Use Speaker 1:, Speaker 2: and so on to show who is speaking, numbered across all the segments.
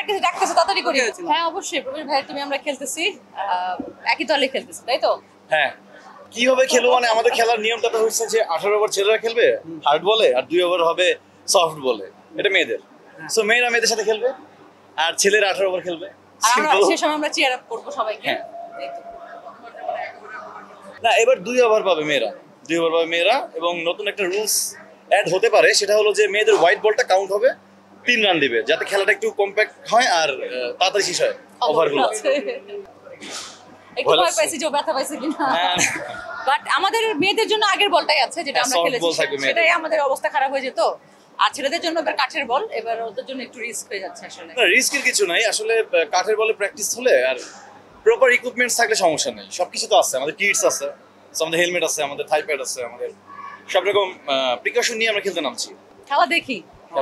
Speaker 1: প্র্যাকটিসে ডাকতেছে তাড়াতাড়ি করি। হ্যাঁ অবশ্যই প্রবীর ভাই তুমি আমরা খেলতেছি একই দলে খেলতেছি তাই তো?
Speaker 2: হ্যাঁ কিভাবে খেলবো মানে আমাদের খেলার নিয়মটা তো হচ্ছে যে 18 ওভার ছেলেরা খেলবে হার্ড বলে আর 2 ওভার হবে সফট বলে, এটা মেয়েদের। সো মেয়েরা মেয়েদের সাথে খেলবে আর ছেলেরা 18 ওভার খেলবে।
Speaker 1: আর আমরা সেই সময় আমরা চিয়ার আপ করব সবাইকে।
Speaker 2: না এবার 2 ওভার পাবে মেয়েরা, 2 ওভার পাবে মেয়েরা, এবং নতুন একটা রুলস অ্যাড হতে পারে, সেটা হলো যে মেয়েদের হোয়াইট বলটা কাউন্ট হবে 3 রান দিবে, যাতে খেলাটা একটু কম্প্যাক্ট হয় আর তাড়াতাড়ি শেষ হয় ওভারগুলো।
Speaker 1: একটু ভয় পাইছি যে ব্যথা পাইছে কিনা, বাট আমাদের মেয়েদের জন্য আগের বলটাই আছে যেটা আমরা খেলেছি, সেটাই আমাদের অবস্থা খারাপ হয়ে যেত। আর ছেলেদের জন্য এবার কাঠের বল, এবার ওদের জন্য একটু রিস্ক হয়ে যাচ্ছে। আসলে
Speaker 2: না রিস্কের কিছু নাই, আসলে কাঠের বলে প্র্যাকটিস হলে আর প্রপার ইকুইপমেন্টস থাকলে সমস্যা নেই। সবকিছু তো আছে, আমাদের কিটস আছে, আমাদের হেলমেট আছে, আমাদের থাই প্যাড আছে, আমাদের সব রকম প্রিকশন নিয়ে আমরা খেলতে নামছি।
Speaker 1: খেলা দেখি,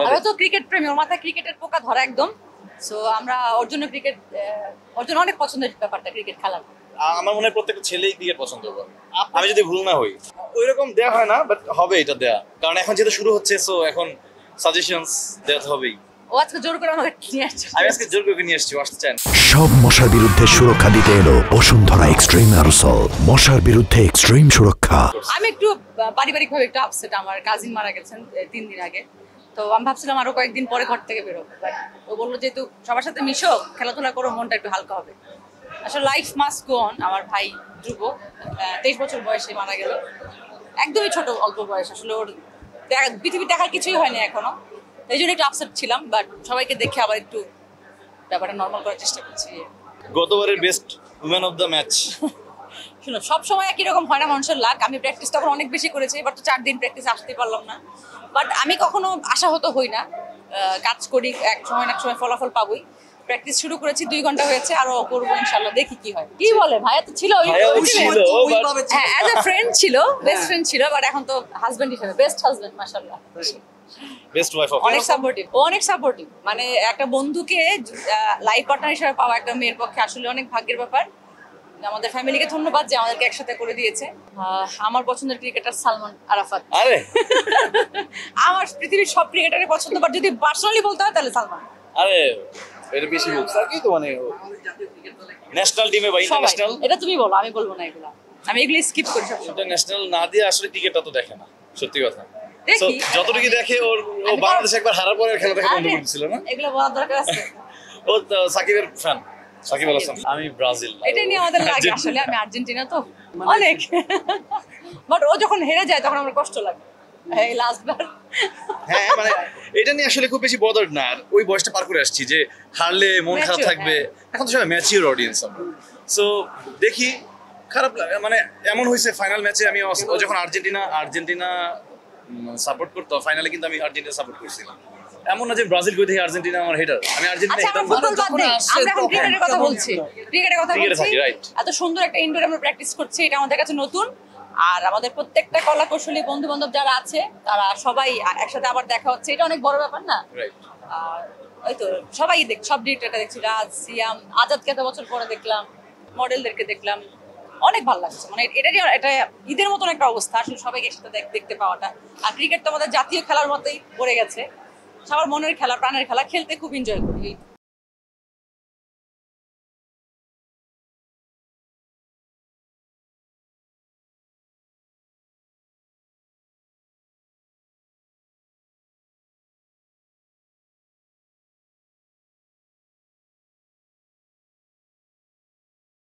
Speaker 1: আমরা তো ক্রিকেট প্রেমী, ওর মাথায় ক্রিকেটের পোকা ধরা একদম। সো আমরা ওর জন্য ক্রিকেট, ওর জন্য অনেক পছন্দের ব্যাপারটা ক্রিকেট খেলা।
Speaker 2: আমার মনে হয় প্রত্যেকটা ছেলেই ক্রিকেট পছন্দ করে, আমি যদি ভুল না হই। ওই রকম দেয়া হয় না, বাট হবে এটা দেয়া, কারণ এখন যেটা শুরু হচ্ছে, সো এখন সাজেশনস দেওয়া হবেই।
Speaker 1: ও আজকে জোর করে আমাকে নিয়ে আসছে,
Speaker 2: আমি আজকে জোর করে নিয়ে আসছি, আসতে চান।
Speaker 3: সব মশার বিরুদ্ধে সুরক্ষা দিতে এলো বসুন্ধরা এক্সট্রিম অ্যারোসল, মশার বিরুদ্ধে এক্সট্রিম সুরক্ষা।
Speaker 1: আমি একটু পারিবারিকভাবে একটু আপসেট, আমার কাজিন মারা গেছেন 3 দিন আগে, তো আমি ভাবছিলাম আরো কয়েকদিন পরে ঘর থেকে বেরোবো, বাট ও বললো যেহেতু সবার সাথে মিশো, খেলাধুলা করো, মনটা একটু হালকা হবে। আসলে লাইফ মাস্ট গো অন। আমার ভাই ধ্রুব 23 বছর বয়সে মারা গেল, একদমই ছোট, অল্প বয়স। আসলে ওর পৃথিবী দেখার কিছুই হয়নি এখনো, এই জন্য একটু আপসেট ছিলাম, বাট সবাইকে দেখে আবার একটু ব্যাপারটা নর্মাল করার চেষ্টা করছি।
Speaker 2: গতবারের best women of the match.
Speaker 1: শুনো, সবসময় একই রকম হয় না মানুষের লাক। আমি প্র্যাকটিস তখন অনেক বেশি করেছি, এবার তো 4 দিন প্র্যাকটিস আসতে পারলাম না, বাট আমি কখনো আশাহত হই না, কাজ করি, এক সময় না এক সময় ফলাফল পাবোই। প্র্যাকটিস শুরু করেছি, 2 ঘন্টা হয়েছে, আরো করবো ইনশাআল্লাহ, দেখি কি হয়। কি বলে ভাইয়া তো ছিল, হ্যাঁ অ্যাজ এ ফ্রেন্ড ছিল, বেস্ট ফ্রেন্ড ছিল, বাট এখন তো হাজবেন্ড হিসেবে বেস্ট হাজবেন্ড মাশাআল্লাহ,
Speaker 2: বেস্ট ওয়াইফ।
Speaker 1: অনেক সাপোর্টিভ, অনেক সাপোর্টিভ। মানে একটা বন্ধুকে লাইফ পার্টনার হিসেবে পাওয়া একটা মেয়ের পক্ষে আসলে অনেক ভাগ্যের ব্যাপার। আমাদের ফ্যামিলিকে ধন্যবাদ যে আমাদেরকে একসাথে করে দিয়েছে। আমার পছন্দের ক্রিকেটার সালমান আরাফাত।
Speaker 2: আরে
Speaker 1: আমার পৃথিবীর সব ক্রিকেটারই পছন্দ, বাট যদি পার্সোনালি বলতে হয় তাহলে সালমান।
Speaker 2: আরে এটা বেশি হোক স্যার, কি তো মানে ন্যাশনাল টিমে বা ইন্টারন্যাশনাল,
Speaker 1: এটা তুমি বলো, আমি বলবো না এগুলো, আমি এগুলো স্কিপ করি সব।
Speaker 2: ইন্টারন্যাশনাল না দিয়ে আসলে ক্রিকেটটা তো দেখে না, সত্যি কথা।
Speaker 1: দেখি
Speaker 2: যতটুকু দেখে, ওর ও বাংলাদেশ একবার হারার পরে খেলা দেখা বন্ধ করে দিয়েছিল না,
Speaker 1: এগুলো বলার দরকার আছে।
Speaker 2: ও সাকিবের ফ্যান, সাকিব আল হাসান। আমি ব্রাজিল,
Speaker 1: এটা নিয়ে আমাদের লাগে আসলে, আমি আর্জেন্টিনা তো অনেক, বাট ও যখন হেরে যায় তখন আমার কষ্ট লাগে। এই লাস্ট বার,
Speaker 2: হ্যাঁ মানে এটা নিয়ে আসলে খুব বেশি বদার্ড না, আর ওই বয়সটা পার করে আসছি যে হারলে মন খারাপ থাকবে, এখন তো সবাই ম্যাচিওর অডিয়েন্স আমরা। সো দেখি, খারাপ লাগে মানে এমন হয়েছে ফাইনাল ম্যাচে আমি ও যখন আর্জেন্টিনা সাপোর্ট করতো, ফাইনালে কিন্তু আমি আর্জেন্টিনা সাপোর্ট করছিলাম। এমন না যে ব্রাজিল কই থেকে আর্জেন্টিনা আমার হেটার, আমি আর্জেন্টিনা হেটার।
Speaker 1: আমরা এখন ক্রিকেটের কথা বলছি, এত সুন্দর একটা ইনডোর আমরা প্র্যাকটিস করছি, এটা আমাদের কাছে নতুন। আর আমাদের প্রত্যেকটা কলা কৌশলী বন্ধু বান্ধব যারা আছে, তারা সবাই একসাথে আবার দেখা হচ্ছে, এটা অনেক বড় ব্যাপার না? আর ওই তো সবাই সব ডিরেক্টরটা দেখছি, রাজ, সিয়াম, আজাদকে এত বছর পরে দেখলাম, মডেলদেরকে দেখলাম, অনেক ভালো লাগছে। মানে এটা ঈদের মতন একটা অবস্থা আসলে, সবাইকে একসাথে দেখতে পাওয়াটা। আর ক্রিকেট তো আমাদের জাতীয় খেলার মতোই পড়ে গেছে, সবার মনের খেলা, প্রাণের খেলা, খেলতে খুব এনজয় করি।